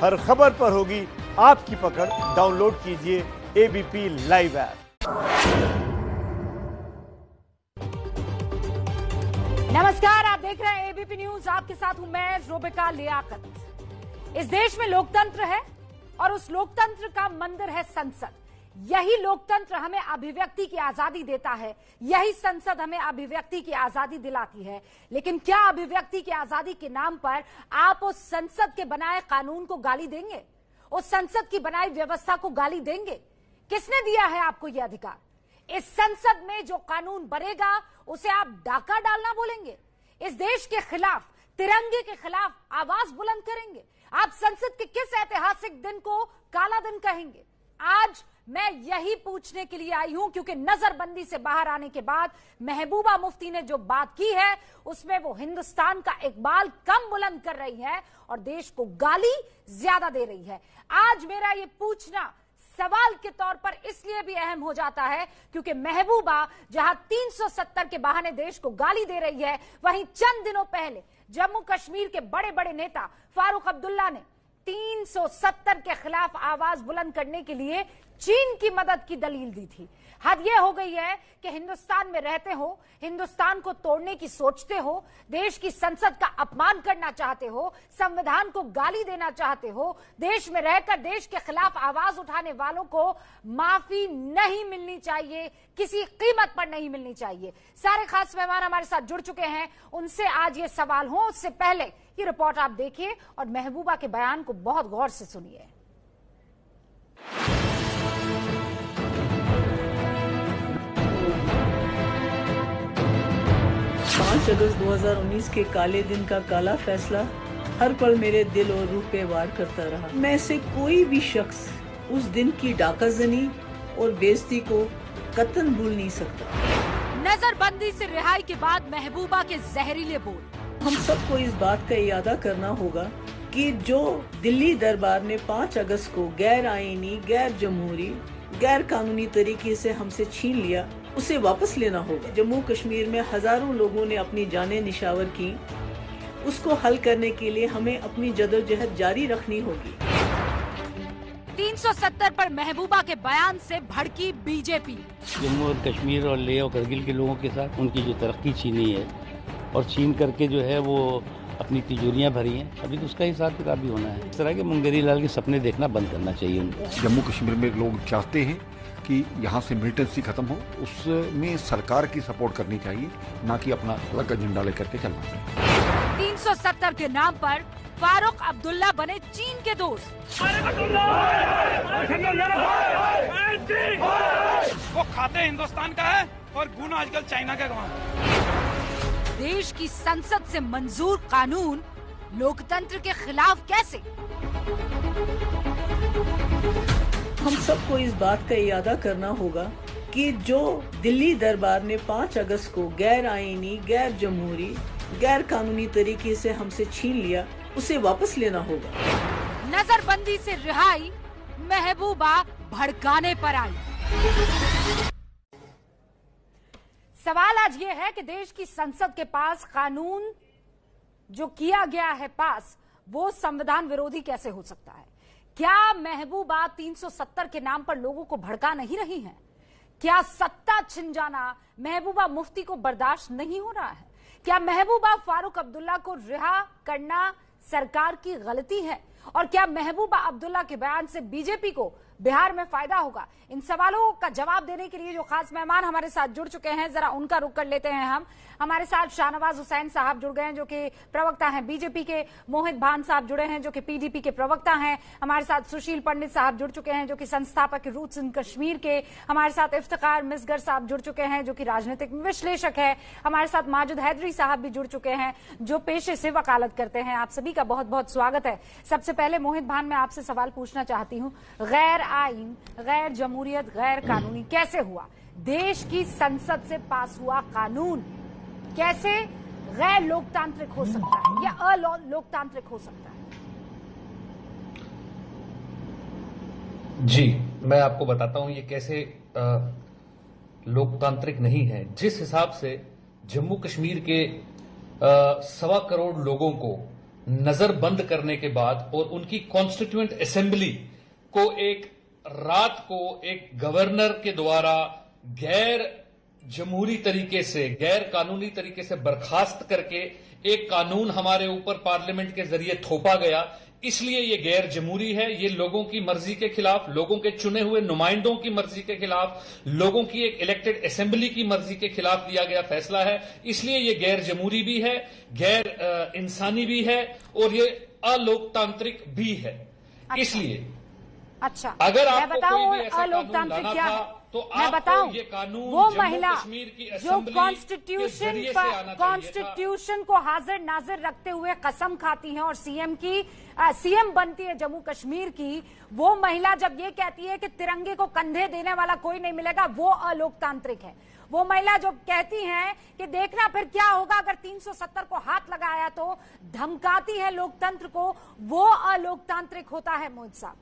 हर खबर पर होगी आपकी पकड़। डाउनलोड कीजिए एबीपी लाइव ऐप। नमस्कार, आप देख रहे हैं एबीपी न्यूज। आपके साथ हूं मैं रोबिका लियाकत। इस देश में लोकतंत्र है और उस लोकतंत्र का मंदिर है संसद। यही लोकतंत्र हमें अभिव्यक्ति की आजादी देता है, यही संसद हमें अभिव्यक्ति की आजादी दिलाती है। लेकिन क्या अभिव्यक्ति की आजादी के नाम पर आप उस संसद के बनाए कानून को गाली देंगे? उस संसद की बनाई व्यवस्था को गाली देंगे? किसने दिया है आपको यह अधिकार? इस संसद में जो कानून बनेगा उसे आप डाका डालना बोलेंगे? इस देश के खिलाफ, तिरंगे के खिलाफ आवाज बुलंद करेंगे? आप संसद के किस ऐतिहासिक दिन को काला दिन कहेंगे? आज मैं यही पूछने के लिए आई हूं, क्योंकि नजरबंदी से बाहर आने के बाद महबूबा मुफ्ती ने जो बात की है उसमें वो हिंदुस्तान का इकबाल कम बुलंद कर रही है और देश को गाली ज्यादा दे रही है। आज मेरा ये पूछना सवाल के तौर पर इसलिए भी अहम हो जाता है क्योंकि महबूबा जहां 370 के बहाने देश को गाली दे रही है, वहीं चंद दिनों पहले जम्मू कश्मीर के बड़े बड़े नेता फारूक अब्दुल्ला ने 370 के खिलाफ आवाज बुलंद करने के लिए चीन की मदद की दलील दी थी। हद यह हो गई है कि हिंदुस्तान में रहते हो, हिंदुस्तान को तोड़ने की सोचते हो, देश की संसद का अपमान करना चाहते हो, संविधान को गाली देना चाहते हो, देश में रहकर देश के खिलाफ आवाज उठाने वालों को माफी नहीं मिलनी चाहिए, किसी कीमत पर नहीं मिलनी चाहिए। सारे खास मेहमान हमारे साथ जुड़ चुके हैं, उनसे आज ये सवाल हो। उससे पहले ये रिपोर्ट आप देखिए और महबूबा के बयान को बहुत गौर से सुनिए। 5 अगस्त 2019 के काले दिन का काला फैसला हर पल मेरे दिल और रूह पे वार करता रहा। मैं से कोई भी शख्स उस दिन की डाकाजनी और बेइज्जती को कतन भूल नहीं सकता। नजरबंदी से रिहाई के बाद महबूबा के जहरीले बोल। हम सबको इस बात का इरादा करना होगा कि जो दिल्ली दरबार ने 5 अगस्त को गैर आईनी, गैर जमहूरी, गैर कानूनी तरीके से हमसे छीन लिया, उसे वापस लेना होगा। जम्मू कश्मीर में हजारों लोगों ने अपनी जानें निशावर की, उसको हल करने के लिए हमें अपनी जदोजहद जारी रखनी होगी। 370 पर महबूबा के बयान से भड़की बीजेपी। जम्मू और कश्मीर और लेह और करगिल के लोगों के साथ उनकी जो तरक्की छीनी है और छीन करके जो है वो अपनी तिजोरियां भरी हैं, अभी तो उसका हिसाब किताब भी होना है। इस तरह के मुंगेरी लाल के सपने देखना बंद करना चाहिए उनको। जम्मू कश्मीर में लोग चाहते हैं कि यहाँ से मिलिटेंसी खत्म हो, उसमें सरकार की सपोर्ट करनी चाहिए, ना कि अपना अलग एजेंडा लेकर के चलना चाहिए। 370 के नाम पर फारूक अब्दुल्ला बने चीन के दोस्त। वो खाते हिंदुस्तान का है और गुण आजकल चाइना का गवाह। देश की संसद से मंजूर कानून लोकतंत्र के खिलाफ कैसे? हम सबको इस बात का इरादा करना होगा कि जो दिल्ली दरबार ने 5 अगस्त को गैर आईनी, गैर जमहूरी, गैर कानूनी तरीके से हमसे छीन लिया, उसे वापस लेना होगा। नजरबंदी से रिहाई, महबूबा भड़काने पर आई। सवाल आज ये है कि देश की संसद के पास कानून जो किया गया है पास, वो संविधान विरोधी कैसे हो सकता है? क्या महबूबा 370 के नाम पर लोगों को भड़का नहीं रही हैं? क्या सत्ता छिन जाना महबूबा मुफ्ती को बर्दाश्त नहीं हो रहा है? क्या महबूबा फारूक अब्दुल्ला को रिहा करना सरकार की गलती है? और क्या महबूबा अब्दुल्ला के बयान से बीजेपी को बिहार में फायदा होगा? इन सवालों का जवाब देने के लिए जो खास मेहमान हमारे साथ जुड़ चुके हैं, जरा उनका रुख कर लेते हैं हम। हमारे साथ शाहनवाज हुसैन साहब जुड़ गए हैं जो कि प्रवक्ता हैं बीजेपी के, मोहित भान साहब जुड़े हैं जो कि पीडीपी के प्रवक्ता हैं, हमारे साथ सुशील पंडित साहब जुड़ चुके हैं जो कि संस्थापक रूट्स इन कश्मीर के, हमारे साथ इफ्तिकार मिसगर साहब जुड़ चुके हैं जो कि राजनीतिक विश्लेषक है, हमारे साथ माजिद हैदरी साहब भी जुड़ चुके हैं जो पेशे से वकालत करते हैं। आप सभी का बहुत बहुत स्वागत है। सबसे पहले मोहित भान, मैं आपसे सवाल पूछना चाहती हूँ, गैर आइन, गैर जमहूरियत, गैर कानूनी कैसे हुआ? देश की संसद से पास हुआ कानून कैसे गैर लोकतांत्रिक हो सकता है या अलोकतांत्रिक हो सकता है? जी, मैं आपको बताता हूं ये कैसे लोकतांत्रिक नहीं है। जिस हिसाब से जम्मू कश्मीर के 1.25 करोड़ लोगों को नजरबंद करने के बाद और उनकी कॉन्स्टिट्यूएंट असेंबली को एक रात को एक गवर्नर के द्वारा गैर जमहूरी तरीके से, गैर कानूनी तरीके से बर्खास्त करके एक कानून हमारे ऊपर पार्लियामेंट के जरिए थोपा गया। इसलिए ये गैर जमहूरी है, ये लोगों की मर्जी के खिलाफ, लोगों के चुने हुए नुमाइंदों की मर्जी के खिलाफ, लोगों की एक इलेक्टेड असेंबली की मर्जी के खिलाफ लिया गया फैसला है। इसलिए ये गैर जमहूरी भी है, गैर इंसानी भी है और ये अलोकतांत्रिक भी है। इसलिए अच्छा, अगर मैं आपको बताऊं कोई भी ऐसा अलोकतांत्रिक कानून क्या लाना है, था, तो मैं बताऊं ये कानून वो जम्मू महिला कश्मीर की जो असेंबली कॉन्स्टिट्यूशन कॉन्स्टिट्यूशन को हाजिर नाजिर रखते हुए कसम खाती हैं और सीएम बनती है जम्मू कश्मीर की, वो महिला जब ये कहती है कि तिरंगे को कंधे देने वाला कोई नहीं मिलेगा, वो अलोकतांत्रिक है। वो महिला जो कहती हैं कि देखना फिर क्या होगा अगर 370 को हाथ लगाया तो, धमकाती है लोकतंत्र को, वो अलोकतांत्रिक होता है मोहित साहब।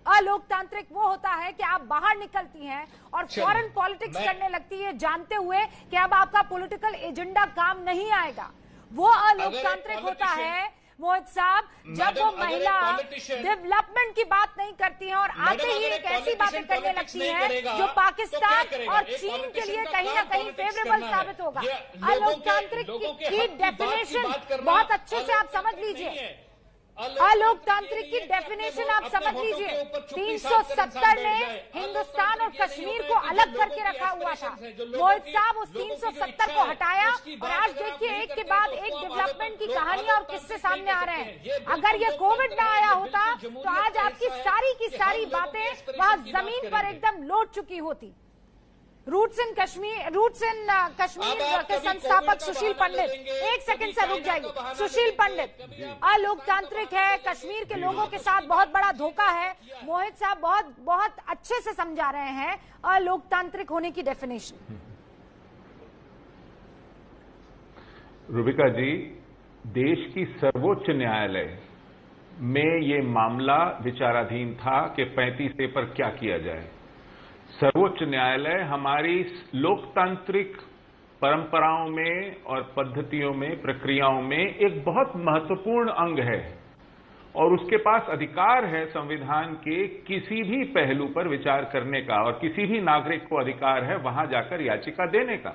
अलोकतांत्रिक वो होता है कि आप बाहर निकलती हैं और फॉरेन पॉलिटिक्स करने लगती है जानते हुए कि अब आपका पॉलिटिकल एजेंडा काम नहीं आएगा। वो अलोकतांत्रिक होता है मोहित साहब जब वो महिला डेवलपमेंट की बात नहीं करती है और आते ही एक ऐसी बातें करने लगती है जो पाकिस्तान और चीन के लिए कहीं ना कहीं फेवरेबल साबित होगा। अलोकतांत्रिक की डेफिनेशन बहुत अच्छे से आप समझ लीजिए, अलोकतांत्रिक की डेफिनेशन आप समझ लीजिए। 370 ने हिंदुस्तान और कश्मीर को अलग करके रखा हुआ था। मोहित साहब उस 370 को हटाया और आज देखिए एक के बाद एक डेवलपमेंट की कहानियां और किस्से सामने आ रहे हैं। अगर ये कोविड ना आया होता तो आज आपकी सारी की सारी बातें वहां जमीन पर एकदम लौट चुकी होती। रूट्स इन कश्मीर के संस्थापक सुशील पंडित, एक सेकंड से रुक जाइए। सुशील पंडित, अलोकतांत्रिक है, कश्मीर के लोगों के साथ बहुत बड़ा धोखा है। मोहित साहब बहुत अच्छे से समझा रहे हैं अलोकतांत्रिक होने की डेफिनेशन। रूबिका जी, देश की सर्वोच्च न्यायालय में ये मामला विचाराधीन था कि 35A पर क्या किया जाए। सर्वोच्च न्यायालय हमारी लोकतांत्रिक परंपराओं में और पद्धतियों में, प्रक्रियाओं में एक बहुत महत्वपूर्ण अंग है और उसके पास अधिकार है संविधान के किसी भी पहलू पर विचार करने का और किसी भी नागरिक को अधिकार है वहां जाकर याचिका देने का।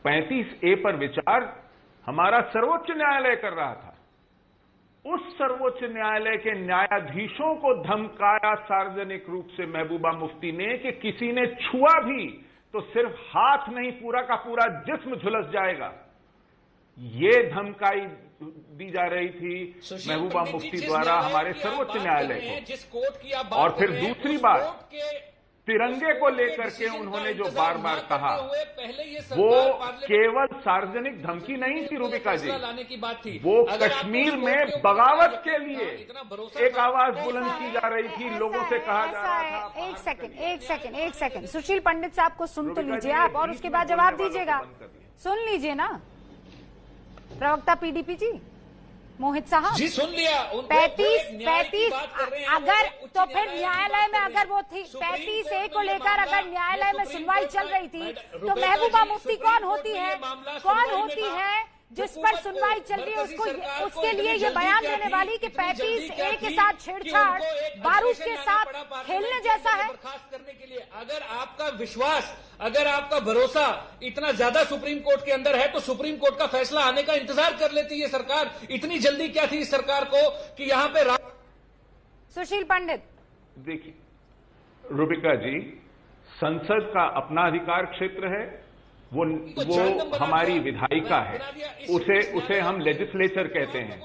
35A पर विचार हमारा सर्वोच्च न्यायालय कर रहा था। उस सर्वोच्च न्यायालय के न्यायाधीशों को धमकाया सार्वजनिक रूप से महबूबा मुफ्ती ने कि किसी ने छुआ भी तो सिर्फ हाथ नहीं पूरा का पूरा जिस्म झुलस जाएगा। ये धमकाई दी जा रही थी महबूबा मुफ्ती द्वारा हमारे सर्वोच्च न्यायालय को। और फिर दूसरी बात, तिरंगे को लेकर के उन्होंने जो बार बार कहा वो केवल सार्वजनिक धमकी नहीं थी रूबिका जी, वो कश्मीर में बगावत के लिए एक आवाज बुलंद की जा रही थी, लोगों से कहा जा रहा था। एक सेकंड सुशील पंडित साहब को सुन तो लीजिए आप और उसके बाद जवाब दीजिएगा। सुन लीजिए ना प्रवक्ता पीडीपी जी मोहित साहब जी, सुन लिया। 35 अगर तो फिर न्यायालय में अगर वो थी 35A को लेकर अगर न्यायालय में सुनवाई चल रही थी तो महबूबा मुफ्ती कौन होती है जिस पर सुनवाई चल रही है उसके लिए ये बयान देने वाली कि 35A के साथ छेड़छाड़ बारूद के साथ खेलने जैसा है। करने के लिए अगर आपका विश्वास, अगर आपका भरोसा इतना ज्यादा सुप्रीम कोर्ट के अंदर है तो सुप्रीम कोर्ट का फैसला आने का इंतजार कर लेती है सरकार। इतनी जल्दी क्या थी इस सरकार को कि यहाँ पे सुशील पंडित, देखिए रूबिका जी, संसद का अपना अधिकार क्षेत्र है, वो हमारी विधायिका है, उसे हम लेजिस्लेचर कहते हैं।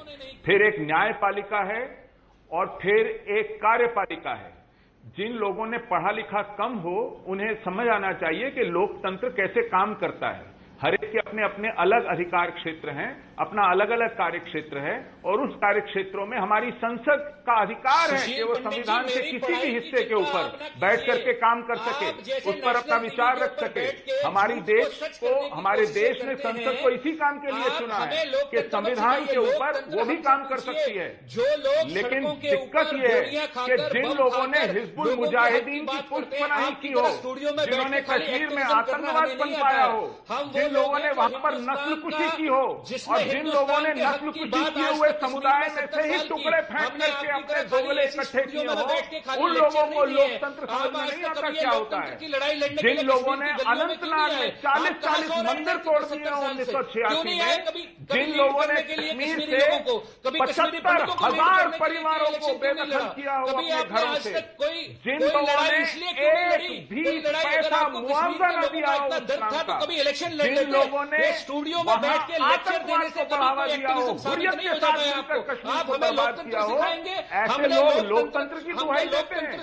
फिर एक न्यायपालिका है और फिर एक कार्यपालिका है। जिन लोगों ने पढ़ा लिखा कम हो उन्हें समझ आना चाहिए कि लोकतंत्र कैसे काम करता है। हर एक के अपने अपने अलग अधिकार क्षेत्र हैं, अपना अलग अलग कार्य क्षेत्र है और उस कार्य क्षेत्रों में हमारी संसद का अधिकार है कि वो संविधान के किसी भी हिस्से के ऊपर बैठ करके काम कर सके, उस पर अपना विचार रख सके। हमारे देश ने संसद को इसी काम के लिए चुना है कि संविधान के ऊपर वो भी काम कर सकती है। लेकिन दिक्कत यह है कि जिन लोगों ने हिजबुल मुजाहिदीन की पुष्टपनाही की हो, जिन्होंने कश्मीर में आतंकवाद पनपाया हो, जिन लोगों ने वहां पर नस्लकुशी की हो और जिन लोगों ने नस्लकुशी किए हुए समुदाय में से ही टुकड़े फेंक करके अपने दोगले इकट्ठे किए हो, उन लोगों को लोकतंत्र समझ में नहीं आता क्या होता है। जिन लोगों ने अनंतनाग में 40-40 मंदिर तोड़ दिए 1986 में, जिन लोगों ने कश्मीर से 75,000 परिवारों को बेदखल किया हो अपने घरों से, जिन लोगों ने एक भी पैसा मुआवजा न दिया हो उस प्रांत का, जिन लोगों ने स्टूडियो में बैठ के लेक्चर देने से बढ़ावा दिया हो, हुर्रियत के साथ मिलकर कश्मीर को बर्बाद किया हो, ऐसे लोग लोकतंत्र की दुहाई देते हैं।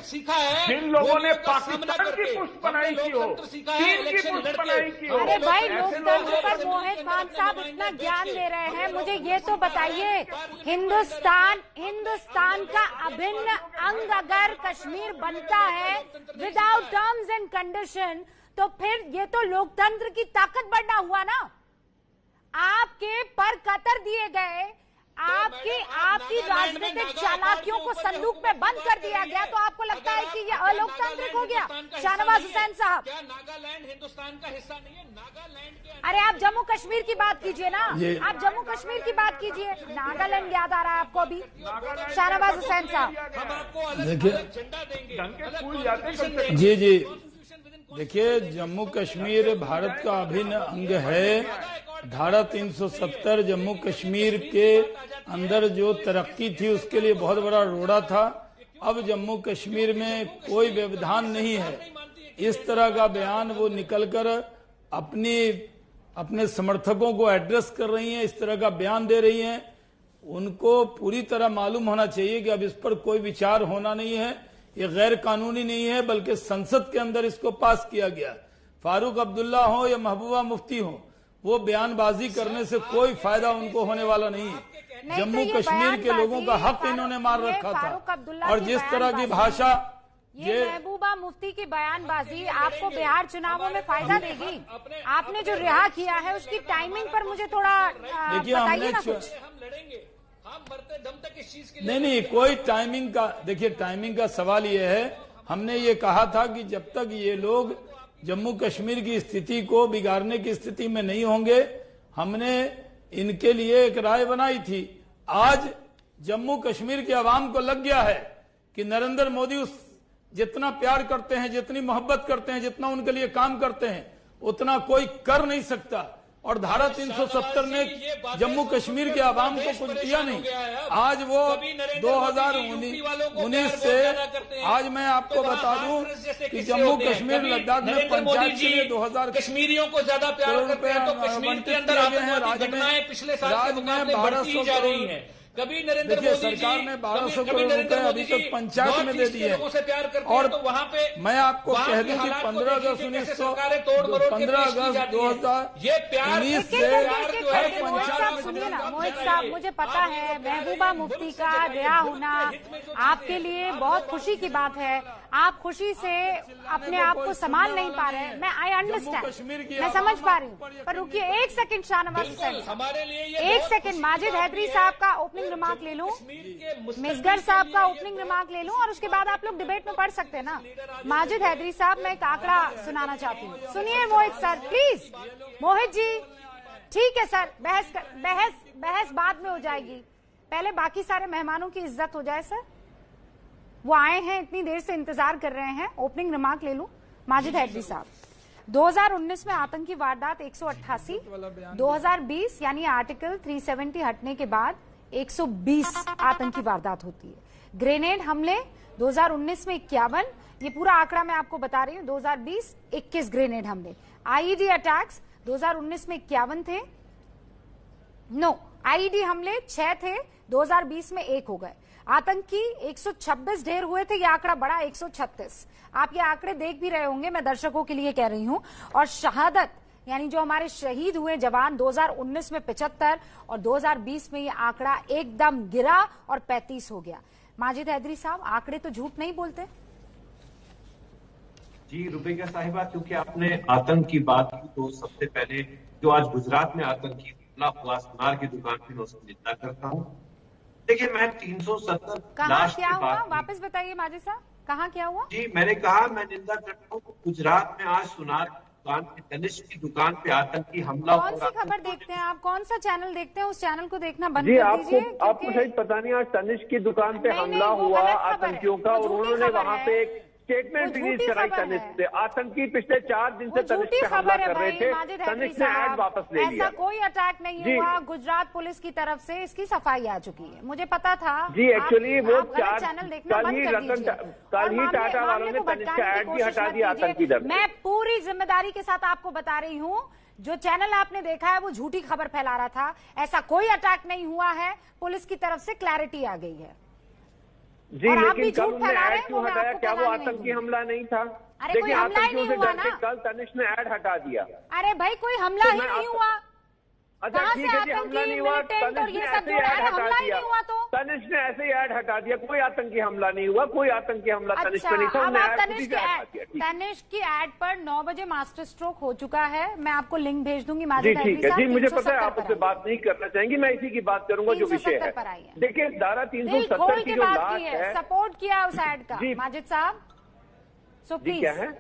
जिन लोगों ने पाकिस्तान की पुष्पनाई की हो, चीन की पुष्पनाई की हो, अरे भाई, लोकतंत्र पर मोहित मान साहब इतना ज्ञान दे रहे हैं, मुझे ये तो बताइए, हिंदुस्तान का अभिन्न अंग अगर कश्मीर बनता है विदाउट टर्म्स एंड कंडीशन, तो फिर ये तो लोकतंत्र की ताकत बढ़ना हुआ ना। आपके पर कतर दिए गए, आपकी राजनीतिक चालाकियों को संदूक में बंद कर दिया गया, तो आपको लगता है कि ये अलोकतांत्रिक हो गया? शाहनवाज हुसैन साहब, नागालैंड हिंदुस्तान का हिस्सा नहीं है? नागालैंड के अरे आप जम्मू कश्मीर की बात कीजिए ना, आप जम्मू कश्मीर की बात कीजिए। नागालैंड याद आ रहा है आपको अभी? शाहनवाज हुसैन साहब देखिए, जी देखिए, जम्मू कश्मीर भारत का अभिन्न अंग है। धारा 370 जम्मू कश्मीर के अंदर जो तरक्की थी उसके लिए बहुत बड़ा रोड़ा था। अब जम्मू कश्मीर में कोई व्यवधान नहीं है, इस तरह का बयान वो निकलकर अपने समर्थकों को एड्रेस कर रही हैं, इस तरह का बयान दे रही हैं। उनको पूरी तरह मालूम होना चाहिए कि अब इस पर कोई विचार होना नहीं है, ये गैर कानूनी नहीं है, बल्कि संसद के अंदर इसको पास किया गया। फारूक अब्दुल्ला हो या महबूबा मुफ्ती हो, वो बयानबाजी करने से कोई फायदा उनको होने वाला नहीं है। जम्मू कश्मीर के लोगों का हक इन्होंने मार रखा था, और जिस तरह की भाषा ये महबूबा मुफ्ती की बयानबाजी आपको बिहार चुनावों में फायदा देगी? आपने जो रिहा किया है उसकी टाइमिंग पर मुझे थोड़ा देखिए, बताइए ना कुछ। नहीं, कोई टाइमिंग का, देखिए टाइमिंग का सवाल ये है, हमने ये कहा था कि जब तक ये लोग जम्मू कश्मीर की स्थिति को बिगाड़ने की स्थिति में नहीं होंगे, हमने इनके लिए एक राय बनाई थी। आज जम्मू कश्मीर के अवाम को लग गया है कि नरेंद्र मोदी उस जितना प्यार करते हैं, जितनी मोहब्बत करते हैं, जितना उनके लिए काम करते हैं, उतना कोई कर नहीं सकता। और धारा 370 ने जम्मू कश्मीर के आवाम को कुछ दिया नहीं। आज वो 2019 से आज मैं आपको बता दूं कि जम्मू कश्मीर लद्दाख में पंचायत के लिए 2000 कश्मीरियों को ज्यादा प्यार करते हैं, तो कश्मीर के अंदर आतंकवादी घटनाएं पिछले साल के मुकाबले बढ़ती जा रही हैं। कभी नरेंद्र मोदी सरकार ने 1200 करोड़ रुपए अभी तक पंचायत में दे दिए, और तो वहाँ पे मैं आपको कह दूं कि 15 अगस्त 2019 से हर पंचायत। सुनिए ना मोहित साहब, मुझे पता है महबूबा मुफ्ती का रिहा होना आपके लिए बहुत खुशी की बात है, आप खुशी से अपने आप को संभाल नहीं पा रहे हैं, मैं आई अंडरस्टैंड, मैं समझ पा रही हूँ। पर रुकिए एक सेकंड, शाहनवाज हुसैन एक सेकंड, माजिद हैदरी साहब का ओपनिंग रिमार्क ले लूं, मिसगर साहब का ओपनिंग रिमार्क ले लूं, और उसके बाद आप लोग डिबेट में पढ़ सकते हैं ना। माजिद हैदरी साहब, मैं एक आंकड़ा सुनाना चाहती हूँ, सुनिए मोहित सर प्लीज। मोहित जी ठीक है सर, बहस बाद में हो जाएगी, पहले बाकी सारे मेहमानों की इज्जत हो जाए सर। वो आए हैं, इतनी देर से इंतजार कर रहे हैं, ओपनिंग रिमार्क ले लूं। माजिद हैदरी साहब, 2019 में आतंकी वारदात 188, 2020 यानी आर्टिकल 370 हटने के बाद 120 आतंकी वारदात होती है। ग्रेनेड हमले 2019 में 51, ये पूरा आंकड़ा मैं आपको बता रही हूँ, 2020 21 ग्रेनेड हमले। आईईडी अटैक्स 2019 में 51 थे, आईईडी हमले 6 थे, 2020 में 1 हो गए। आतंकी 126 ढेर हुए थे, ये आंकड़ा बढ़ा 136। आप ये आंकड़े देख भी रहे होंगे, मैं दर्शकों के लिए कह रही हूं। और शहादत यानी जो हमारे शहीद हुए जवान 2019 में 75 और 2020 में ये आंकड़ा एकदम गिरा और 35 हो गया। माजिद हैदरी साहब, आंकड़े तो झूठ नहीं बोलते। जी रुबैया साहिबा, क्योंकि आपने आतंक की बात की, तो सबसे पहले जो आज गुजरात में आतंकी हमला हुआ सुनार की दुकान पे, मैं उसकी निंदा करता हूँ। देखिए, मैं 370 कहाँ क्या हुआ, वापस बताइए माजिद साहब, कहाँ क्या हुआ? जी मैंने कहा, मैं निंदा करता हूँ। गुजरात में आज सुनार दुकान पे, तनिष्क की दुकान पे आतंकी हमला कौन सी खबर देखते हैं आप? कौन सा चैनल देखते हैं? उस चैनल को देखना बंद जी कर दीजिए। आपको शायद पता नहीं, आज तनिष्क की दुकान पे नहीं, हमला नहीं, वो हुआ गलत खबर है। आतंकियों का, वो और झूठी उन्होंने खबर वहां है। पे एक स्टेटमेंट वो रिलीज झूठी कराई खबर तनिष्क है। से। आतंकी पिछले 4 दिन से वो तनिष्क झूठी पे हमला खबर है कर रहे भाई थे, माजिद हैदरी तनिष्क ने ऐड साहब। वापस ले लिया। ऐसा कोई अटैक नहीं जी। हुआ। गुजरात पुलिस की तरफ से इसकी सफाई आ चुकी है, मुझे पता था। जी एक्चुअली वो चैनल देखना कल बंद ही कर दीजिए। कल ही टाटा वालों ने तनिष्क का ऐड भी हटा दिया आतंकी दल। मैं पूरी जिम्मेदारी के साथ आपको बता रही हूँ, जो चैनल आपने देखा है वो झूठी खबर फैला रहा था। ऐसा कोई अटैक नहीं हुआ है, पुलिस की तरफ से क्लैरिटी आ गई है। जी लेकिन कल उन्होंने ऐड क्यों हटाया? क्या वो आतंकी हमला नहीं था? अरे कोई हमला ही नहीं हुआ ना। कल तनिष्क ने ऐड हटा दिया। अरे भाई कोई हमला ही नहीं हुआ। अच्छा कहाँ ठीक से है जी, हमला नहीं हुआ। आतंकी और ये सब ऐसे ही जोड़ा ऐड है, हटा हमला ही दिया। नहीं हुआ तो तनिष्क ने ऐसे ही ऐड हटा दिया। कोई आतंकी हमला नहीं हुआ, कोई आतंकी हमला तनिष्क अच्छा, पे नहीं था। अब उन्होंने आप ऐड खुद ही से हटा दिया। ठीक है। तनिष्क की ऐड पर 9 बजे मास्टर स्ट्रोक हो चुका है। मैं आपको लिंक भेज दूंगी जी माजिद ठीक है। जी मुझे पता है आप उससे बात नहीं करना चाहेंगी, मैं इसी की बात करूंगा जो विषय है। देखिए धारा 370 की जो लाश है, सपोर्ट किया उस ऐड का जी। माजिद साहब, सो प्लीज। क्या है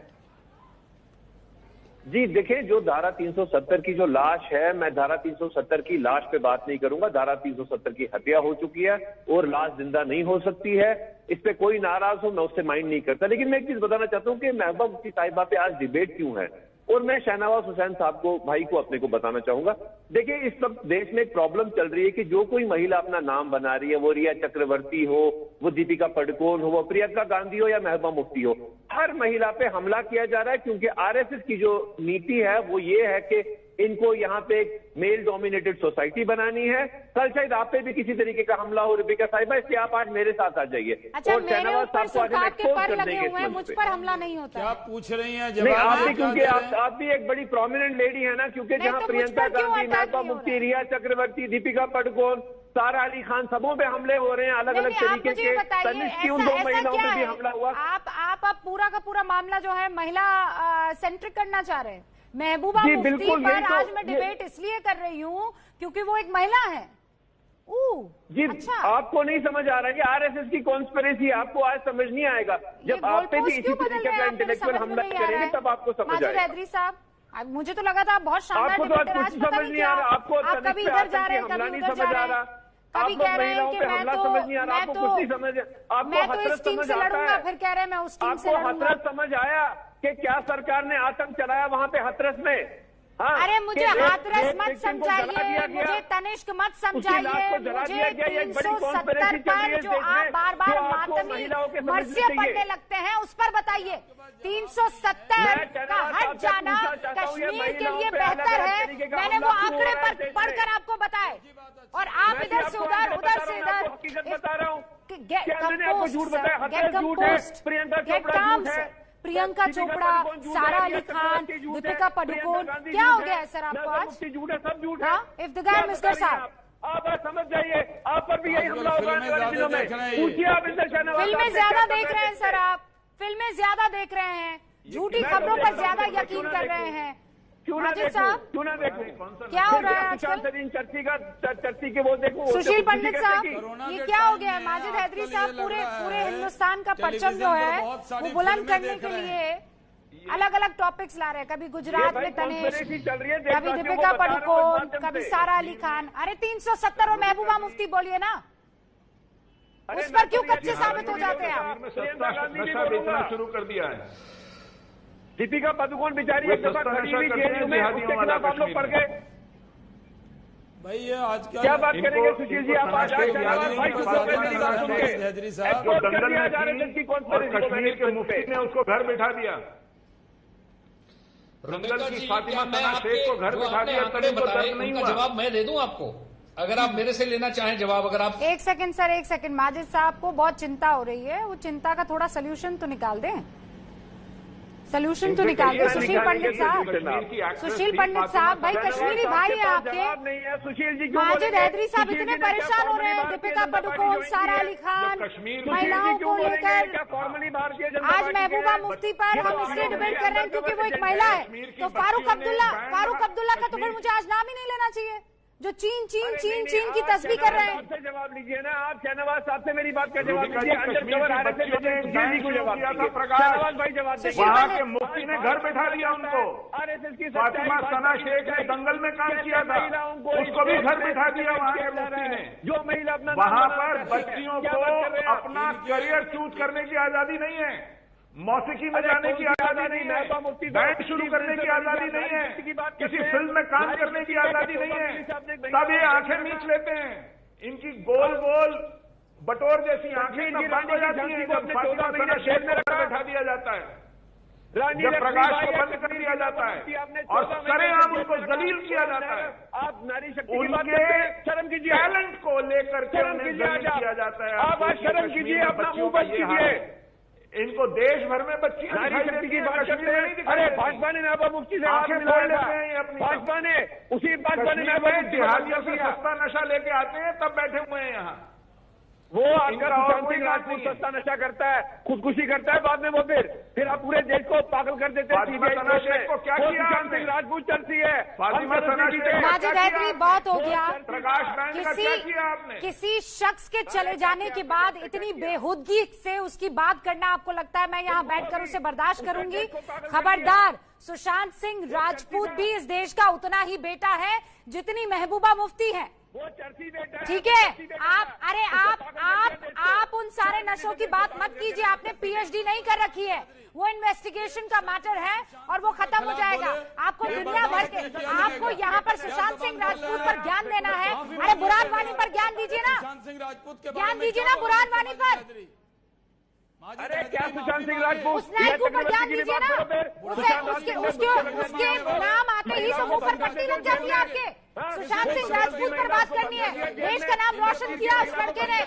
जी? देखिए जो धारा 370 की जो लाश है, मैं धारा 370 की लाश पे बात नहीं करूंगा। धारा 370 की हत्या हो चुकी है और लाश जिंदा नहीं हो सकती है। इस पे कोई नाराज हो, मैं उससे माइंड नहीं करता। लेकिन मैं एक चीज बताना चाहता हूं कि महबूबा मुफ्ती साहिबा पे आज डिबेट क्यों है, और मैं शहनवाज हुसैन साहब को, भाई को अपने को बताना चाहूंगा। देखिए इस वक्त देश में एक प्रॉब्लम चल रही है कि जो कोई महिला अपना नाम बना रही है, वो रिया चक्रवर्ती हो, वो दीपिका पडुकोन हो, वो प्रियंका गांधी हो या महबूबा मुफ्ती हो, हर महिला पे हमला किया जा रहा है। क्योंकि आरएसएस की जो नीति है वो ये है कि इनको यहाँ पे एक मेल डोमिनेटेड सोसाइटी बनानी है। कल शायद आप पे भी किसी तरीके का हमला हो रुबिका साहिबा, इसलिए आप आज मेरे साथ आ जाइए। अच्छा, और मेरे शहनवाज ऊपर साहब को आज हम के एक्सपोज पर कर लगे देंगे हुए हैं, इस मुझ मंच पे। पर हमला नहीं होता। क्या पूछ रही हैं? नहीं जवाब आप भी, क्या क्योंकि दे रहे हैं? आप भी एक बड़ी प्रोमिनेंट लेडी है ना, क्योंकि नहीं, जहाँ तो मुझ प्रियंका पर क्यों गांधी, अटैक महबूबा नहीं हो मुफ्ती, रहा? रिया चक्रवर्ती, दीपिका पडुकोन, सारा अली खान, सबों पे हमले हो रहे हैं अलग अलग नहीं, आप तरीके मुझे के। बताइए, तनिष्क की उन 2 महिलाओं क्या पे भी है? हमला हुआ। आप अब पूरा का पूरा मामला जो है महिला सेंट्रिक करना चाह रहे हैं। महबूबा जी, मुफ्ती बिल्कुल, पर यही तो- आज मैं डिबेट इसलिए कर रही हूँ क्योंकि वो एक महिला है। जी अच्छा, आपको नहीं समझ आ रहा है कि आरएसएस की कॉन्स्पिरेसी, आपको आज समझ नहीं आएगा। जब आप पे भी इसी तरीके का इंटेलेक्चुअल हमला करेंगे तब आपको समझ माजिद आएगा। हैदरी साहब, मुझे तो लगा था आप बहुत शानदार आपको तो आज डिबेटर, कुछ आज पता समझ नहीं नहीं आ क्या रहा। आपको आप कभी इधर जा रहे हैं, हमला कभी नहीं उधर समझ जा आ रहे रहा। हैं, आप कभी लोग कह रहे हैं महिलाओं कि पे मैं हमला तो समझ नहीं आ रहा। आपको कुछ नहीं समझ, आपको मैं तो हसरत इस टीम समझ से आता लड़ूंगा, है। फिर कह रहे हैं मैं उस टीम से आपको लड़ूंगा। हसरत समझ आया कि क्या सरकार ने आतंक चलाया वहां पे हाथरस में? हाँ, अरे मुझे कि हाथरस एक मत victim को जला समझाइए, दिया गया। मुझे तनिष्क मत उसकी लाश समझाइए, को जला मुझे दिया गया। ये एक बड़ी 370 conspiracy चल रही है पर इस जो देश में, आप बार बार जो आपको मातमी महिलाओं के समझनी मर्सिया चाहिए। पढ़ने लगते हैं, उस पर बताइए। 370 का हट जाना कश्मीर के लिए बेहतर है। मैंने वो आंकड़े पर पढ़कर आपको बताए, और आप इधर से उधर, उधर से इधर बता रहा हूँ। गेट क्या मैंने आपको झूठ बताया? कंपोस्ट, हसरत झूठ है, प्रियंका चोपड़ा झूठ है, प्रियंका चोपड़ा, सारा अली खान, दीपिका पडुकोन, क्या हो गया है सर आपको आज? झूठ है, सब झूठ है। हाँ, इफ्तिखार मिस्टर साहब, आप आज समझ जाइए, आप पर भी यही हमला होगा आने वाले दिनों में। पूछिए आप इंदर शहनवाज फिल्में साहब से ज्यादा क्या देख रहे हैं सर, आप फिल्में ज्यादा देख रहे हैं, झूठी खबरों पर ज्यादा यकीन कर रहे हैं। माजिद साहब, क्यों ना देखूं? क्या हो रहा है आजकल? चर्ची के वो देखूं। सुशील पंडित साहब, ये क्या हो गया है? माजिद हैदरी साहब पूरे हिंदुस्तान का परचम जो है वो बुलंद करने के लिए अलग अलग टॉपिक्स ला रहे हैं। कभी गुजरात में तनिष्क, कभी दीपिका पडुकोन, कभी सारा अली खान। अरे 370 और महबूबा मुफ्ती बोलिए ना, उस पर क्यों कच्चे साबित हो जाते हैं आप? नशा बेचना शुरू कर दिया है। दीपिका पदुकोण बेचारी एक दफा खड़ी हुई जेल में, उसके खिलाफ आप लोग पड़ गए। भाई ये आज क्या बात करेंगे सुशील जी? आप आज हैदरी साहब, कश्मीर के मुफ्ती ने उसको घर बैठा दिया। दंगल की फातिमा सना शेख को घर बैठा दिया, तभी वो दर्द नहीं हुआ। जवाब मैं दे दूं आपको, अगर आप मेरे से लेना चाहें जवाब। अगर आप एक सेकंड सर, एक सेकंड, माजिद साहब को बहुत चिंता हो रही है, वो चिंता का थोड़ा सोल्यूशन तो निकाल दें, सोल्यूशन तो निकाल दें। सुशील पंडित साहब, सुशील पंडित साहब, भाई कश्मीरी भाई है आपके। सुशील जी, माजिद हैदरी साहब इतने परेशान हो रहे हैं, दीपिका पडुकोन, सारा अली खान, महिलाओं को लेकर। आज महबूबा मुफ्ती पर हम इसलिए डिबेट कर रहे हैं क्योंकि वो एक महिला है। तो फारूक अब्दुल्ला का तो फिर मुझे आज नाम ही नहीं लेना चाहिए। जो चीन चीन चीन चीन की तस्वीर कर रहे हैं। आपसे जवाब लीजिए ना, आप शहनवाज साहब से मेरी बात का जवाब लीजिए। अंडर कवर आरएसएस को जवाब दीजिए। शहनवाज भाई जवाब दीजिए। वहाँ के मुफ्ती ने घर बैठा दिया उनको। आरएसएस की फातिमा सना शेख ने दंगल में काम किया था, उसको भी घर बैठा दिया वहाँ के मुफ्ती ने। जो महिला अपना वहाँ पर बच्चियों को अपना करियर चूज करने की आजादी नहीं है, मौसीकी में जाने की आजादी नहीं है, बैंड शुरू करने की आजादी नहीं है, किसी फिल्म में काम करने की आजादी नहीं है। तब ये आंखें मीच लेते हैं, इनकी गोल गोल बटोर जैसी आंखें तब बंद हो जाती हैं जब फातिमा सना शेख में बैठा दिया जाता है, जब प्रकाश को बंद कर दिया जाता है और सरेआम उनको जलील किया जाता है। आप नारी शक्ति उनके शर्म कीजिए, टैलेंट को लेकर के उन्हें जलील किया जाता है। आप आज शर्म कीजिए, अपना मुंह बंद कीजिए। इनको देश भर में बच्चियां नारी शक्ति की बात करते हैं। अरे भाजपा ने महबूबा मुफ्ती से आंखें फोड़ लेते हैं अपनी। भाजपा ने उसी भाजपा ने जिहादियों से सस्ता नशा लेके आते हैं तब बैठे हुए हैं यहाँ। वो आपका सुशांत सिंह राजपूत सस्ता नशा करता है, खुदकुशी करता है, बाद में वो फिर आप पूरे देश को पागल कर देते हैं। फातिमा सना शेख को क्या किया? सुशांत सिंह राजपूत चलती है। फातिमा सना शेख माजिद हैदरी, बहुत हो गया। प्रकाश बैंक का क्या किया आपने? किसी शख्स के चले जाने के बाद इतनी बेहुदगी से उसकी बात करना आपको लगता है मैं यहाँ बैठकर उसे बर्दाश्त करूंगी? खबरदार, सुशांत सिंह राजपूत भी इस देश का उतना ही बेटा है जितनी महबूबा मुफ्ती है। ठीक है, आप उन सारे नशों की बात मत कीजिए। आपने पीएचडी नहीं कर रखी है, वो इन्वेस्टिगेशन का मैटर है और वो खत्म हो जाएगा। आपको दुनिया भर के, आपको यहाँ पर सुशांत सिंह राजपूत पर ज्ञान देना है। अरे बुरहान वानी पर ज्ञान दीजिए ना, ज्ञान दीजिए ना बुरहान वानी पर। अरे क्या सुशांत सिंह राजपूत, उस नायक पर ज्ञान दीजिए ना, उसके नाम आते ही तो मुंह पर पट्टी लग जाती है आपके। सुशांत सिंह राजपूत पर बात करनी है, देश का नाम रोशन किया उस लड़के ने।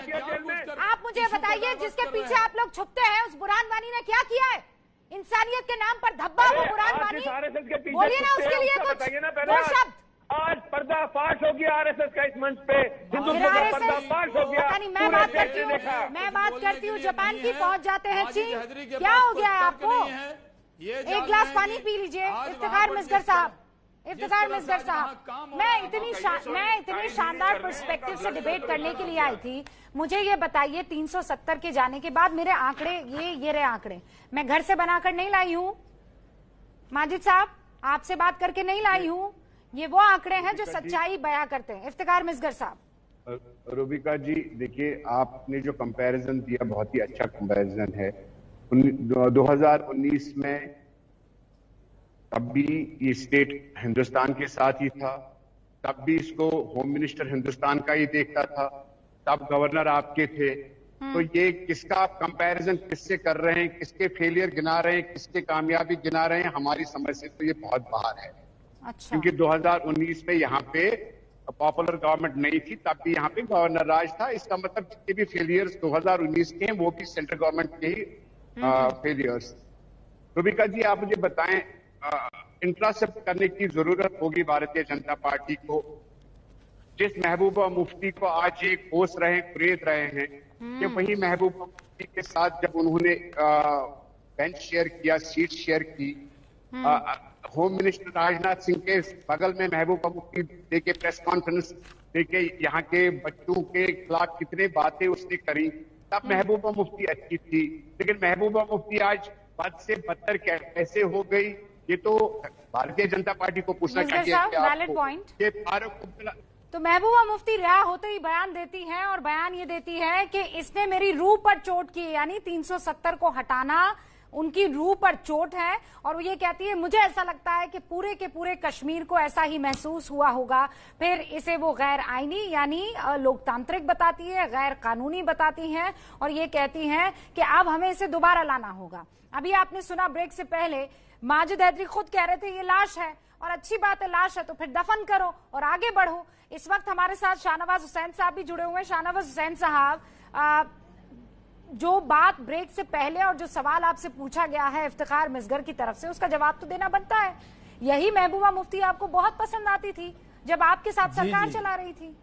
आप मुझे बताइए, जिसके पीछे आप लोग छुपते हैं, उस बुरहान वानी ने क्या किया है? इंसानियत के नाम पर धब्बा वो बुरहान वानी, बोलिए ना उसके लिए कुछ दो शब्द। आज पर्दाफाश हो गया आरएसएस का इस मंच पे, हिंदुत्व का पर्दाफाश हो गया। मैं बात करती हूँ जापान की, पहुंच जाते हैं चीन। क्या हो गया है आपको? एक गिलास पानी पी लीजिए। इफ्तिखार मिसगर साहब, इफ्तिखार मिसगर साहब, मैं इतनी शानदार पर्सपेक्टिव से डिबेट करने के लिए आई थी। मुझे ये बताइए, 370 के जाने के बाद मेरे आंकड़े, ये रहे आंकड़े, मैं घर से बनाकर नहीं लाई हूँ माजिद साहब, आपसे बात करके नहीं लाई हूँ। ये वो आंकड़े हैं जो सच्चाई बयां करते हैं। इफ्तिखार मिसगर साहब। रूबिका जी, देखिए आपने जो कंपैरिजन दिया बहुत ही अच्छा कंपैरिजन है। 2019 में तब भी ये स्टेट हिंदुस्तान के साथ ही था, तब भी इसको होम मिनिस्टर हिंदुस्तान का ही देखता था, तब गवर्नर आपके थे। तो ये किसका आप कंपैरिजन किससे कर रहे हैं, किसके फेलियर गिना रहे हैं, किसके कामयाबी गिना रहे हैं, हमारी समझ से तो ये बहुत बाहर है। अच्छा। क्योंकि 2019 में यहाँ पे पॉपुलर गवर्नमेंट नहीं थी, तब भी यहाँ पे गवर्नर राज था। इसका मतलब जितने भी फेलियर्स 2019 के हैं वो भी सेंट्रल गवर्नमेंट के ही फेलियर्स। रूबिका जी, आप मुझे बताएं, इंटरसेप्ट करने की जरूरत होगी भारतीय जनता पार्टी को। जिस महबूबा मुफ्ती को आज ये कोस रहे हैं, कुरेद रहे हैं, कि वही महबूबा मुफ्ती के साथ जब उन्होंने बेंच शेयर किया, सीट शेयर की, होम मिनिस्टर राजनाथ सिंह के बगल में महबूबा मुफ्ती देके प्रेस कॉन्फ्रेंस देके यहाँ के बच्चों के खिलाफ कितने बातें उसने करी, तब महबूबा मुफ्ती अच्छी थी। लेकिन महबूबा मुफ्ती आज बद से बदतर कैसे हो गई, ये तो भारतीय जनता पार्टी को पूछना चाहिए। तो महबूबा मुफ्ती रिहा होते ही बयान देती हैं और बयान ये देती है कि इसने मेरी रूह पर चोट की, यानी 370 को हटाना उनकी रूह पर चोट है। और वो ये कहती है, मुझे ऐसा लगता है कि पूरे के पूरे कश्मीर को ऐसा ही महसूस हुआ होगा। फिर इसे वो गैर आईनी यानी लोकतांत्रिक बताती है, गैर कानूनी बताती हैं और ये कहती हैं कि अब हमें इसे दोबारा लाना होगा। अभी आपने सुना ब्रेक से पहले माजिद हैदरी खुद कह रहे थे ये लाश है, और अच्छी बात है, लाश है तो फिर दफन करो और आगे बढ़ो। इस वक्त हमारे साथ शाहनवाज हुसैन साहब भी जुड़े हुए हैं। शाहनवाज हुसैन साहब, जो बात ब्रेक से पहले और जो सवाल आपसे पूछा गया है इफ्तिखार मिसगर की तरफ से, उसका जवाब तो देना बनता है। यही महबूबा मुफ्ती आपको बहुत पसंद आती थी जब आपके साथ सरकार चला रही थी।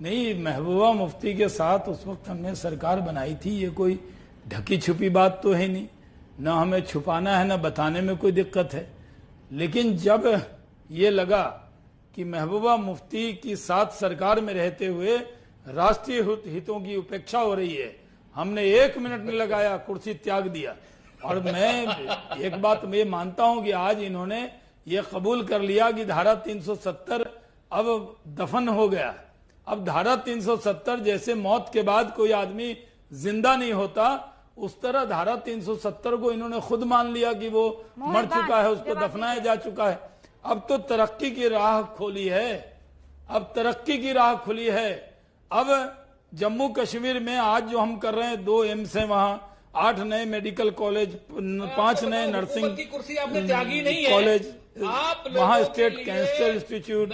नहीं, महबूबा मुफ्ती के साथ उस वक्त हमने सरकार बनाई थी, ये कोई ढकी छुपी बात तो है नहीं, ना हमें छुपाना है ना बताने में कोई दिक्कत है। लेकिन जब ये लगा कि महबूबा मुफ्ती की साथ सरकार में रहते हुए राष्ट्रीय हितों की उपेक्षा हो रही है, हमने 1 मिनट नहीं लगाया, कुर्सी त्याग दिया। और मैं एक बात मैं मानता हूं कि आज इन्होंने ये कबूल कर लिया कि धारा 370 अब दफन हो गया। अब धारा 370 जैसे मौत के बाद कोई आदमी जिंदा नहीं होता, उस तरह धारा 370 को इन्होंने खुद मान लिया कि वो मर चुका है, उसको दफनाया जा चुका है। अब तो तरक्की की राह खोली है, अब तरक्की की राह खुली है। अब जम्मू कश्मीर में आज जो हम कर रहे हैं, 2 एम्स हैं वहां, 8 नए मेडिकल कॉलेज, 5 नए नर्सिंग कॉलेज, वहां स्टेट कैंसर इंस्टीट्यूट,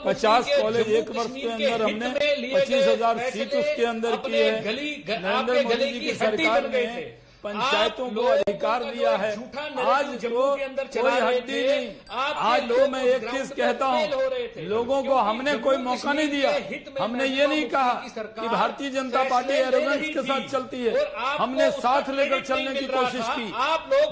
50 कॉलेज 1 वर्ष के अंदर हमने 25,000 सीट उसके अंदर की है। नरेंद्र मोदी जी की सरकार ने पंचायतों को अधिकार दिया है। आज तो कोई हड्डी नहीं। आज तो मैं एक चीज कहता हूँ, लोगों को हमने कोई मौका नहीं दिया। हमने ये नहीं कहा कि भारतीय जनता पार्टी एरोगेंस के साथ चलती है, हमने साथ लेकर चलने की कोशिश की।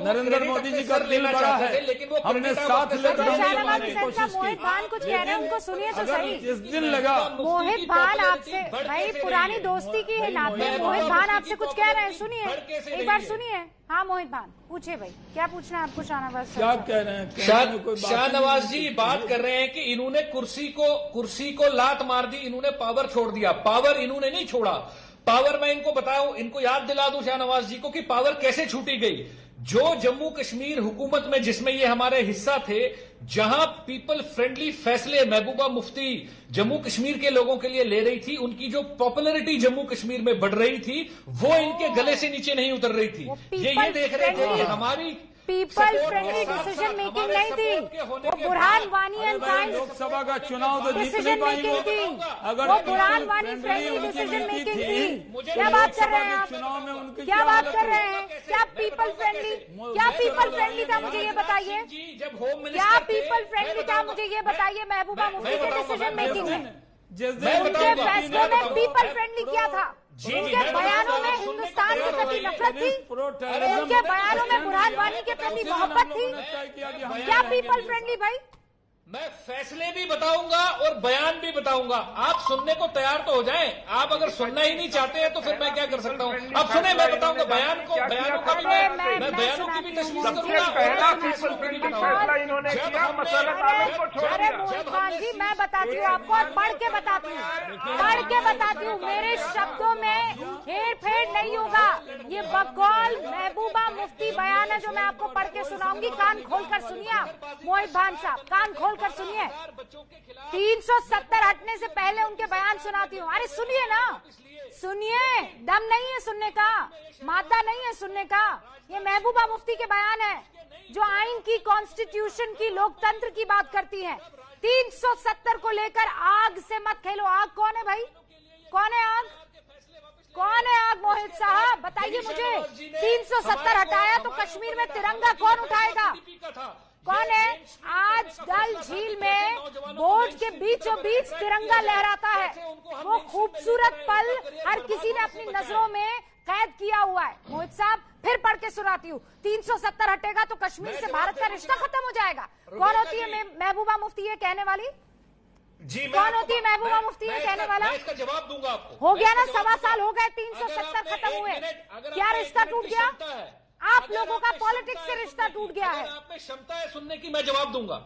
नरेंद्र मोदी जी का दिल बड़ा है, हमने साथ लेकर चलने की कोशिश की। कुछ कह रहे हैं, उनको सुनिए तो सही। जिस दिन लगा मोहित भान आपसे, भाई पुरानी दोस्ती की है नाते, मोहित भान आपसे कुछ कह रहे हैं, सुनिए एक बार सुनिए। हाँ मोहित भान पूछे भाई, क्या पूछना है आपको शाहनवाज? क्या कह रहे हैं? शाहनवाज जी बात कर रहे हैं कि इन्होंने कुर्सी को लात मार दी, इन्होंने पावर छोड़ दिया। पावर इन्होंने नहीं छोड़ा। पावर मैं इनको बताऊं, इनको याद दिला दूं शाहनवाज जी को कि पावर कैसे छूटी गई। जो जम्मू कश्मीर हुकूमत में, जिसमें ये हमारे हिस्सा थे, जहां पीपल फ्रेंडली फैसले महबूबा मुफ्ती जम्मू कश्मीर के लोगों के लिए ले रही थी, उनकी जो पॉपुलैरिटी जम्मू कश्मीर में बढ़ रही थी, वो इनके गले से नीचे नहीं उतर रही थी। ये देख रहे थे कि हमारी पीपल फ्रेंडली डिसीजन मेकिंग नहीं थी, वो बुरहान वानी एंड लोकसभा का चुनाव तो डिसीजन मेकिंग थी, अगर वो Burhan Wani friendly decision making थी। क्या बात कर रहे हैं आप? क्या बात कर रहे हैं? क्या पीपल फ्रेंडली था? मुझे ये बताइए, क्या पीपल फ्रेंडली था? मुझे ये बताइए महबूबा मुफ्ती के डिसीजन मेकिंग में, उनके फैसलों में पीपल फ्रेंडली क्या था? उनके बयानों में हिंदुस्तान के प्रति नफरत थी, उनके बयानों में बुरहान वानी के प्रति मोहब्बत थी। क्या पीपल फ्रेंडली भाई? मैं फैसले भी बताऊंगा और बयान भी बताऊंगा। आप सुनने को तैयार तो हो जाएं। आप अगर सुनना ही नहीं चाहते हैं तो फिर मैं क्या कर सकता हूं? अब सुने, मैं बताऊंगा बयानों का भी, मैं बयानों की भी तशरीह करूंगा। अरे मोहित भान जी, मैं बताती हूँ आपको और पढ़ के बताती हूँ। मेरे शब्दों में हेर फेर नहीं होगा। ये बकौल महबूबा मुफ्ती बयान है जो मैं आपको पढ़ के सुनाऊंगी। कान खोलकर सुनिए आप मोहित भान साहब, कान खोलकर सुनिए। 370 हटने से पहले उनके बयान सुनाती हूँ। अरे सुनिए ना, सुनिए, दम नहीं है सुनने का, मादा नहीं है सुनने का। ये महबूबा मुफ्ती के बयान है जो आइन की, कॉन्स्टिट्यूशन की, लोकतंत्र की बात करती है। 370 को लेकर आग से मत खेलो। आग कौन है भाई? कौन है आग? कौन है आग? मोहित साहब बताइए मुझे। 370 हटाया तो कश्मीर में तिरंगा कौन उठाएगा? कौन है? आज डल झील में बोट के बीचों बीच तिरंगा लहराता है। वो खूबसूरत पल हर किसी ने अपनी नजरों में कैद किया हुआ है। मोहित साहब फिर पढ़ के सुनाती हूँ। 370 हटेगा तो कश्मीर से भारत का रिश्ता खत्म हो जाएगा। कौन होती है महबूबा मुफ्ती ये कहने वाली? जी, कौन होती है महबूबा मुफ्ती ये कहने वाला? मैं इसका जवाब दूंगा आपको। हो गया ना, 1.25 साल हो गए, 370 खत्म हुए। क्या रिश्ता टूट गया? आप लोगों का पॉलिटिक्स से रिश्ता टूट गया है। आप में क्षमता है सुनने की, मैं जवाब दूंगा।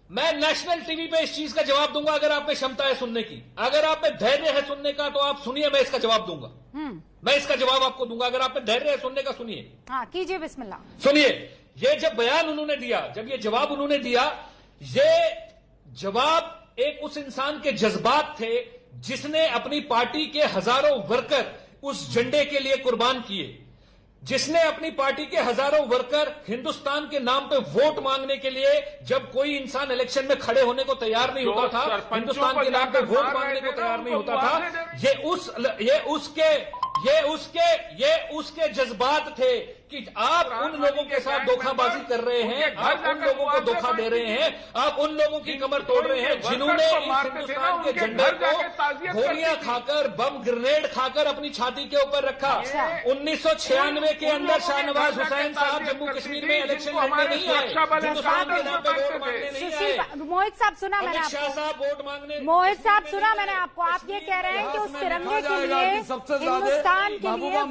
मैं नेशनल टीवी पे इस चीज का जवाब दूंगा। अगर आप में क्षमता है सुनने की, अगर आप में धैर्य है सुनने का, तो आप सुनिए, मैं इसका जवाब दूंगा। मैं इसका जवाब आपको दूंगा। अगर आप में धैर्य है सुनने का, सुनिए। हाँ कीजिए, बिस्मिल्लाह। सुनिए, ये जब बयान उन्होंने दिया, जब ये जवाब उन्होंने दिया, ये जवाब एक उस इंसान के जज्बात थे जिसने अपनी पार्टी के हजारों वर्कर उस झंडे के लिए कुर्बान किए, जिसने अपनी पार्टी के हजारों वर्कर हिंदुस्तान के नाम पे वोट मांगने के लिए, जब कोई इंसान इलेक्शन में खड़े होने को तैयार नहीं होता था, हिंदुस्तान के नाम पे वोट मांगने को तैयार नहीं होता था, ये उसके जज्बात थे कि आप उन लोगों के साथ धोखाबाजी कर रहे हैं, आप उन लोगों को धोखा दे रहे हैं, आप उन लोगों की कमर तोड़ रहे हैं जिन्होंने इस हिंदुस्तान के झंडे को गोलियां खाकर, बम ग्रेनेड खाकर अपनी छाती के ऊपर रखा। 1996 के अंदर शाहनवाज हुसैन साहब जम्मू कश्मीर में इलेक्शन लड़ने नहीं आए, हिंदुस्तान के नाम पे वोट मांगने नहीं आए। मोहित साहब सुना मैंने अमित शाह साहब वोट मांगने, मोहित साहब सुना मैंने आपको, आप ये कह रहे हैं कि उस तिरंगे के लिए, हिंदुस्तान के लिए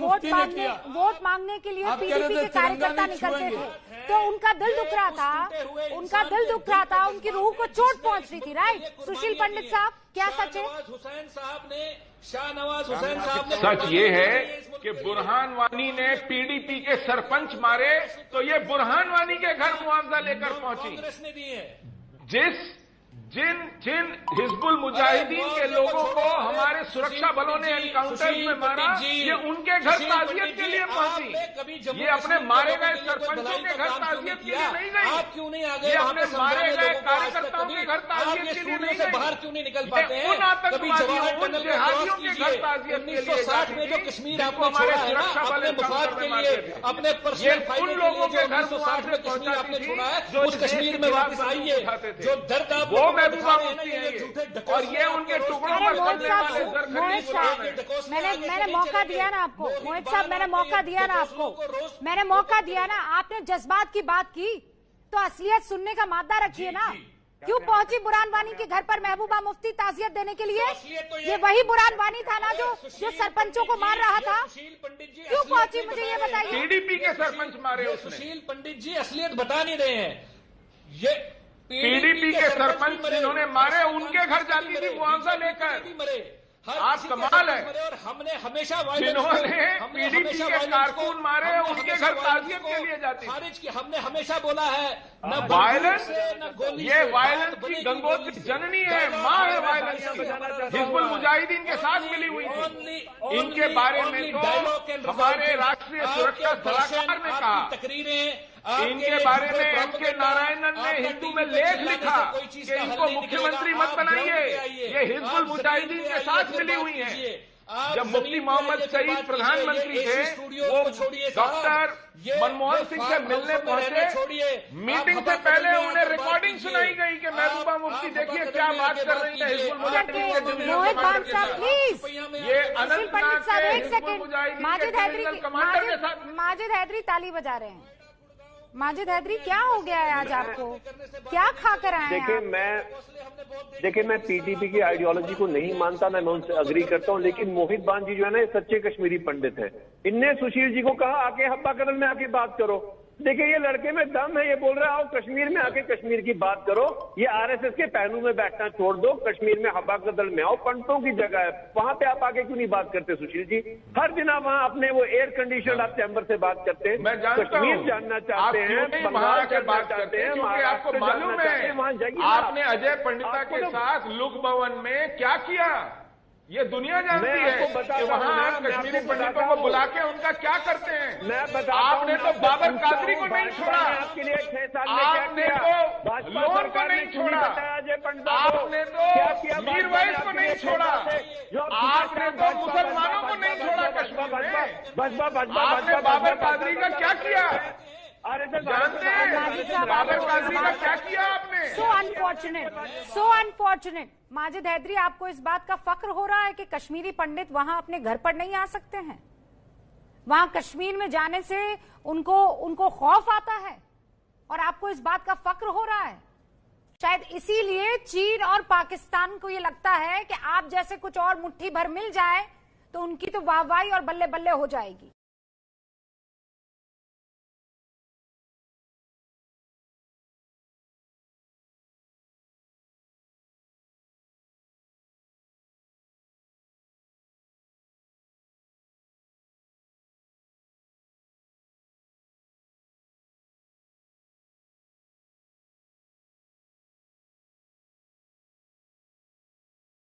वोट मांगने के लिए पीडीपी के कार्यकर्ता निकलते थे, तो उनका दिल दुख रहा था, उनका दिल दुख रहा था, उनकी रूह को चोट पहुंच रही थी, राइट? सुशील पंडित साहब, क्या सच है? शाहनवाज हुसैन साहब ने सच ये है कि बुरहान वानी ने पीडीपी के सरपंच मारे तो ये बुरहान वानी के घर मुआवजा लेकर पहुंची। कांग्रेस ने दिए हैं। जिन हिजबुल मुजाहिदीन के लोगों को हमारे सुरक्षा बलों ने एनकाउंटर में मारा, ये उनके घर ताजियत के लिए पहुंची। ये अपने मारे गए सरपंचों के घर ताजियत के लिए नहीं गई। आप क्यों नहीं आगे? ये अपने मारे गए कार्यकर्ताओं के घर ताजियत के लिए नहीं गई। बाहर क्यों नहीं निकल पाते हैं? उन आतंकवादियों, उन जिहादियों के घर ताजियत के लिए 1960 में जो कश्मीर आपने छोड़ा है ना, अपने मुफाद के लिए, अपने पर्सनल फायदे के लिए, जो 1960 में कश्मीर आपने छोड़ा है, उस कश्मीर में वापस आइए। जो दर्द आप महबूबा मुफ्ती है और ये उनके टुकड़ों पर बनने वाले मोहित साहब, मैंने मौका दिया ना आपको, मोहित साहब मैंने मौका दिया ना आपको, मैंने मौका दिया ना, आपने जज्बात की बात की तो असलियत सुनने का मादा रखिए ना। क्यों पहुंची बुरहान वानी के घर पर महबूबा मुफ्ती ताजियत देने के लिए? ये वही बुरहान वानी था ना जो सरपंचों को मार रहा था? क्यों पहुंची, मुझे ये बताइए। पीडीपी के सरपंच मारे। सुशील पंडित जी असलियत बता नहीं रहे हैं। ये पीडीपी के सरपंच जिन्होंने मारे उनके घर जाती थी मुआवजा लेकर। आप कमाल है। और हमने हमेशा जिन्होंने पीडीपी के कारकुन मारे उनके घर ताजियत के लिए जाती खारिज की। हमने हमेशा बोला है न वायलेंस, ये वायलेंस की गंगोत्री जननी है, माँ है वायलेंस की। हिजबुल मुजाहिदीन के साथ मिली हुई थी। इनके बारे में तो हमारे राष्ट्रीय सुरक्षा सलाहकार ने कहा। तकरीरें इनके बारे में एम.के. नारायणन ने हिंदू में लेख लिखा कि इनको मुख्यमंत्री मत बनाइए, ये हिजबुल मुजाहिदीन के साथ मिली हुई हैं। जब मुफ्ती मोहम्मद सईद प्रधानमंत्री थे, वो डॉक्टर मनमोहन सिंह से मिलने पहुंचे। मीटिंग से पहले उन्हें रिकॉर्डिंग सुनाई गई कि महबूबा मुफ्ती देखिए क्या बात कर रही है हिजबुल मुजाहिदीन के दिल्ली। ये अनंतनाग के हिजबुल मुजाहिदीन के कमांडर के साथ। माजिद हैदरी ताली बजा रहे हैं। माजिद हैदरी, क्या हो गया है आज आपको? क्या खा कर आए हैं? देखिए मैं पीडीपी की आइडियोलॉजी को नहीं मानता, मैं उनसे अग्री करता हूं, लेकिन मोहित बान जी जो है ना, ये सच्चे कश्मीरी पंडित हैं। इनने सुशील जी को कहा आके हब्बा कदल में आके बात करो। देखिए ये लड़के में दम है, ये बोल रहा है आओ कश्मीर में आके कश्मीर की बात करो। ये आरएसएस के पहलू में बैठना छोड़ दो, कश्मीर में हब्बा कदल में आओ, पंडितों की जगह है, वहां पे आप आके क्यों नहीं बात करते सुशील जी? हर दिन आप वहां अपने वो एयर कंडीशन आप चैम्बर से बात करते हैं। मैं जानता कश्मीर जानना चाहते हैं, बंगाल के बात करते हैं, क्योंकि आपको मालूम है वहां जाइए। आपने अजय पंडिता के साथ लोक भवन में क्या किया, ये दुनिया जानती है कि वहाँ आप कश्मीरी पंडितों को बुला के उनका क्या करते हैं। आपने तो बाबर कादरी को नहीं छोड़ा, आपके लिए 6 साल आपने तो लोन को नहीं छोड़ा, आपने तो मीरवाइज को नहीं छोड़ा, आपने तो मुसलमानों को नहीं छोड़ा कश्मीर में। आपने बाबर कादरी का क्या किया जानते हैं? बाबर कादरी का क्या किया आपने? सो अनफॉर्चुनेट। माजिद हैदरी, आपको इस बात का फक्र हो रहा है कि कश्मीरी पंडित वहां अपने घर पर नहीं आ सकते हैं? वहां कश्मीर में जाने से उनको खौफ आता है और आपको इस बात का फक्र हो रहा है। शायद इसीलिए चीन और पाकिस्तान को ये लगता है कि आप जैसे कुछ और मुट्ठी भर मिल जाए तो उनकी तो वाहवाही और बल्ले बल्ले हो जाएगी।